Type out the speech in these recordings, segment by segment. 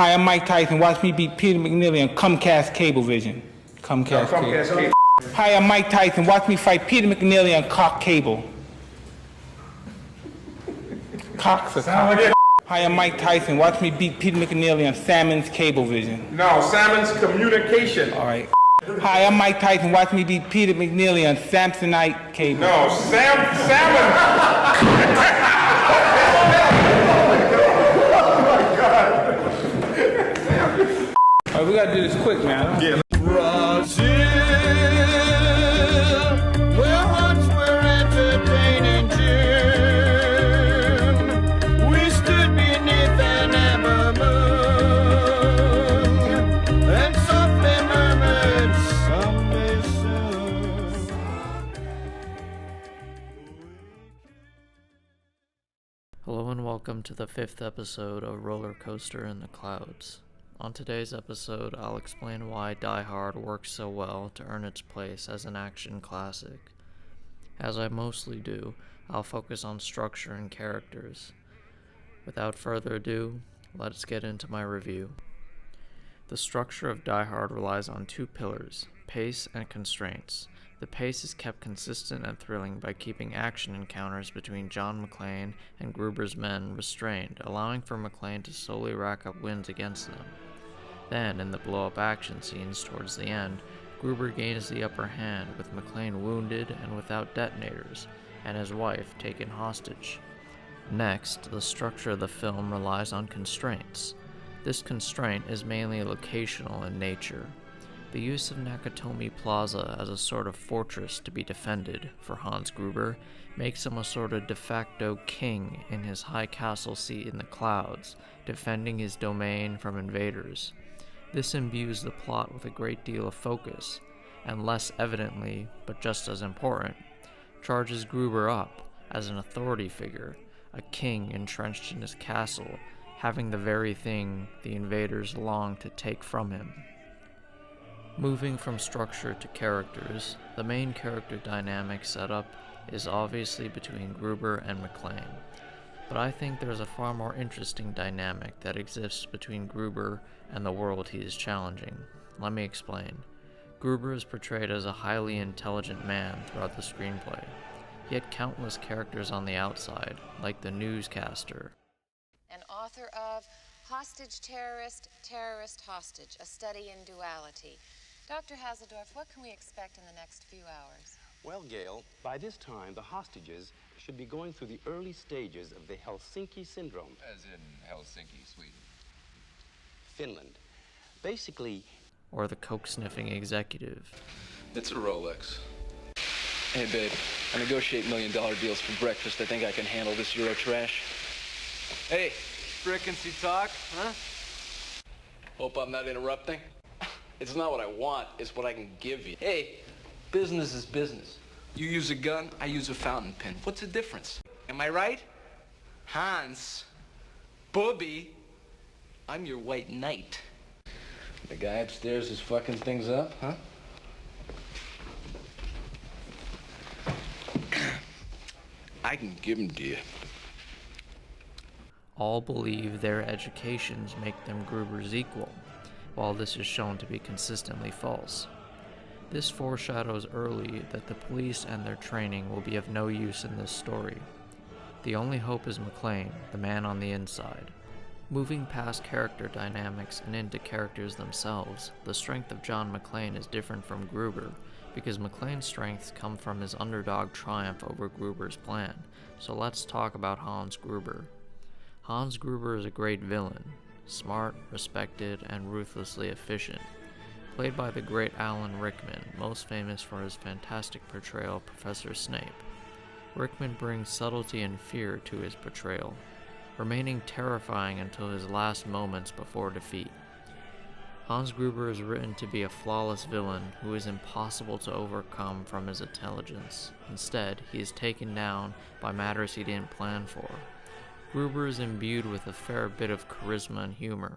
Hi, I'm Mike Tyson. Watch me beat Peter McNeely on Comcast Cablevision. Comcast Cable. Hi, I'm Mike Tyson. Watch me fight Peter McNeely on Cox Cable. Cox or Cox? Hi, I'm Mike Tyson. Watch me beat Peter McNeely on Salmon's Cablevision. No, Salmon's Communication. All right. Hi, I'm Mike Tyson. Watch me beat Peter McNeely on Samsonite Cable. No, Salmon. All right, we gotta do this quick, man. Yeah. Brazil, where hearts were entertaining June. We stood beneath an amber moon and softly murmured, someday soon. Hello and welcome to the 5th episode of Rollercoaster in the Clouds. On today's episode, I'll explain why Die Hard works so well to earn its place as an action classic. As I mostly do, I'll focus on structure and characters. Without further ado, let's get into my review. The structure of Die Hard relies on two pillars, pace and constraints. The pace is kept consistent and thrilling by keeping action encounters between John McClane and Gruber's men restrained, allowing for McClane to slowly rack up wins against them. Then, in the blow-up action scenes towards the end, Gruber gains the upper hand with McClane wounded and without detonators, and his wife taken hostage. Next, the structure of the film relies on constraints. This constraint is mainly locational in nature. The use of Nakatomi Plaza as a sort of fortress to be defended for Hans Gruber makes him a sort of de facto king in his high castle seat in the clouds, defending his domain from invaders. This imbues the plot with a great deal of focus, and less evidently, but just as important, charges Gruber up as an authority figure, a king entrenched in his castle, having the very thing the invaders long to take from him. Moving from structure to characters, the main character dynamic setup is obviously between Gruber and McClane, but I think there's a far more interesting dynamic that exists between Gruber and the world he is challenging. Let me explain. Gruber is portrayed as a highly intelligent man throughout the screenplay. He had countless characters on the outside, like the newscaster, and author of Hostage Terrorist, Terrorist Hostage, a study in duality. Dr. Haseldorf, what can we expect in the next few hours? Well, Gail, by this time, the hostages should be going through the early stages of the Helsinki syndrome. As in Helsinki, Sweden. Finland. Basically... or the coke-sniffing executive. It's a Rolex. Hey, babe, I negotiate million-dollar deals for breakfast. I think I can handle this Euro trash. Hey, frickin' talk, huh? Hope I'm not interrupting. It's not what I want, it's what I can give you. Hey, business is business. You use a gun, I use a fountain pen. What's the difference? Am I right? Hans, Bobby, I'm your white knight. The guy upstairs is fucking things up, huh? I can give them to you. All believe their educations make them Gruber's equal, while this is shown to be consistently false. This foreshadows early that the police and their training will be of no use in this story. The only hope is McClane, the man on the inside. Moving past character dynamics and into characters themselves, the strength of John McClane is different from Gruber, because McClane's strengths come from his underdog triumph over Gruber's plan. So let's talk about Hans Gruber. Hans Gruber is a great villain, smart, respected, and ruthlessly efficient. Played by the great Alan Rickman, most famous for his fantastic portrayal of Professor Snape. Rickman brings subtlety and fear to his portrayal, remaining terrifying until his last moments before defeat. Hans Gruber is written to be a flawless villain who is impossible to overcome from his intelligence. Instead, he is taken down by matters he didn't plan for. Gruber is imbued with a fair bit of charisma and humor.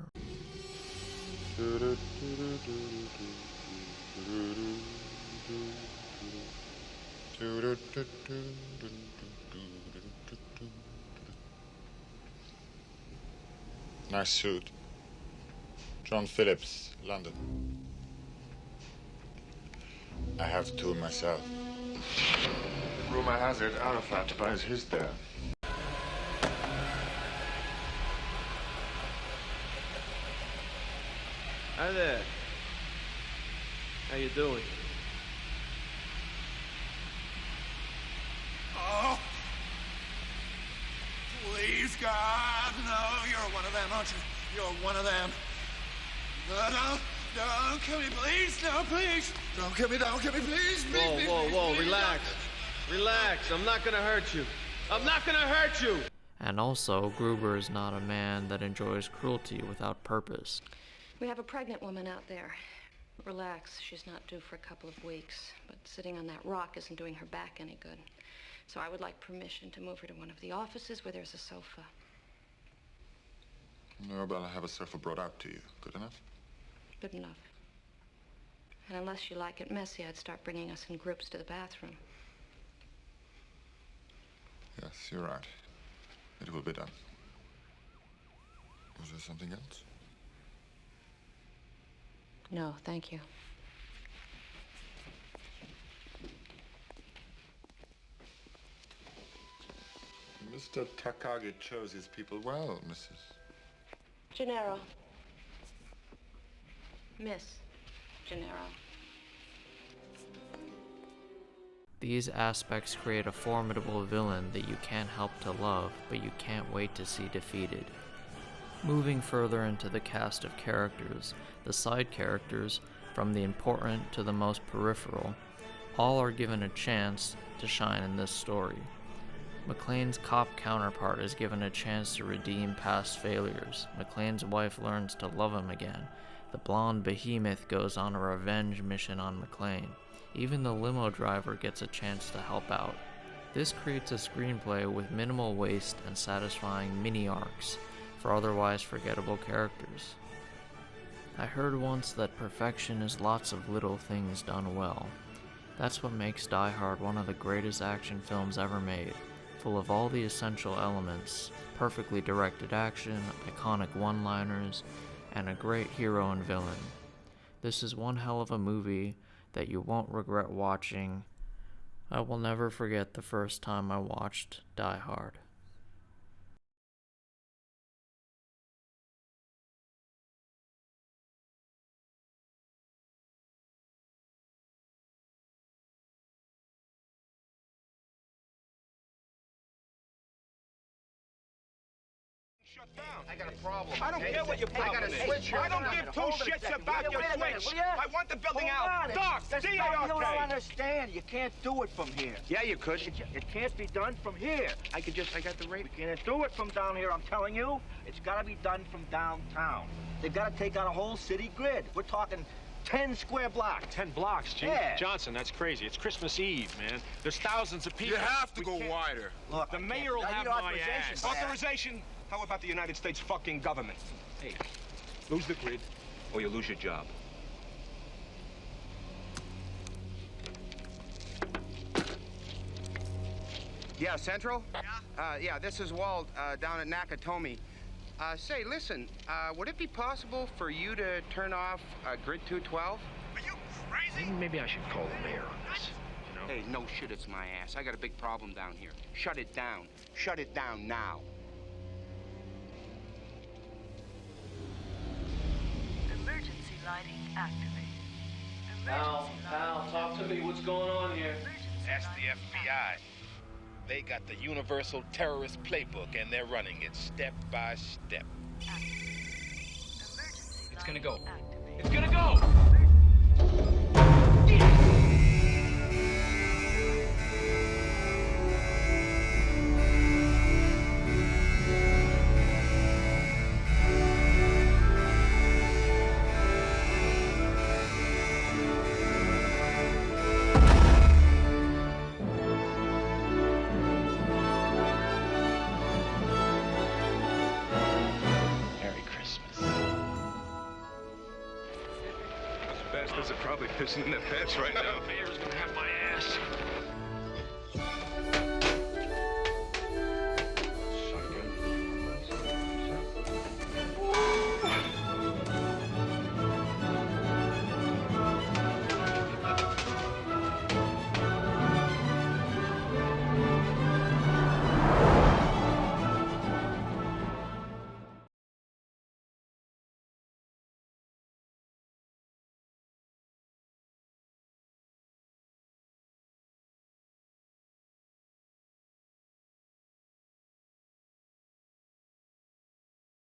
Nice suit. John Phillips, London. I have two myself. Rumor has it Arafat buys his there. Hi there. How you doing? Oh! Please, God, no, you're one of them, aren't you? You're one of them. No, don't kill me, please, no, please. Don't kill me, please, please. Whoa, relax. Relax, I'm not gonna hurt you. I'm not gonna hurt you! And also, Gruber is not a man that enjoys cruelty without purpose. We have a pregnant woman out there. Relax, she's not due for a couple of weeks, but sitting on that rock isn't doing her back any good. So I would like permission to move her to one of the offices where there's a sofa. No, but I'll have a sofa brought out to you. Good enough? Good enough. And unless you like it messy, I'd start bringing us in groups to the bathroom. Yes, you're right. It will be done. Was there something else? No, thank you. Mr. Takagi chose his people well, Mrs. Gennaro. Miss Gennaro. These aspects create a formidable villain that you can't help to love, but you can't wait to see defeated. Moving further into the cast of characters, the side characters, from the important to the most peripheral, all are given a chance to shine in this story. McClane's cop counterpart is given a chance to redeem past failures. McClane's wife learns to love him again. The blonde behemoth goes on a revenge mission on McClane. Even the limo driver gets a chance to help out. This creates a screenplay with minimal waste and satisfying mini-arcs for otherwise forgettable characters. I heard once that perfection is lots of little things done well. That's what makes Die Hard one of the greatest action films ever made, full of all the essential elements, perfectly directed action, iconic one-liners, and a great hero and villain. This is one hell of a movie that you won't regret watching. I will never forget the first time I watched Die Hard. I got a problem. I don't care what your problem is. I don't give two shits about your switch. I want the building out. Doc, You don't understand. You can't do it from here. Yeah, you could. It can't be done from here. I got the rate. We can't do it from down here, I'm telling you. It's got to be done from downtown. They've got to take out a whole city grid. We're talking 10 square blocks. 10 blocks, Chief. Yeah. Johnson, that's crazy. It's Christmas Eve, man. There's thousands of people. You have to go wider. Look, The mayor will have my ass. Authorization. Authorization? How about the United States fucking government? Hey, lose the grid, or you lose your job. Yeah, Central? Yeah, this is Walt down at Nakatomi. Say, listen, would it be possible for you to turn off Grid 212? Are you crazy? Maybe I should call the mayor on this. You know? Hey, no shit, it's my ass. I got a big problem down here. Shut it down. Shut it down now. Emergency lighting activated. Pal, talk to me. What's going on here? Ask the FBI. They got the universal terrorist playbook, and they're running it step by step. It's gonna go. It's gonna go! Bastards are probably pissing in their pants right now. The mayor's gonna have my ass.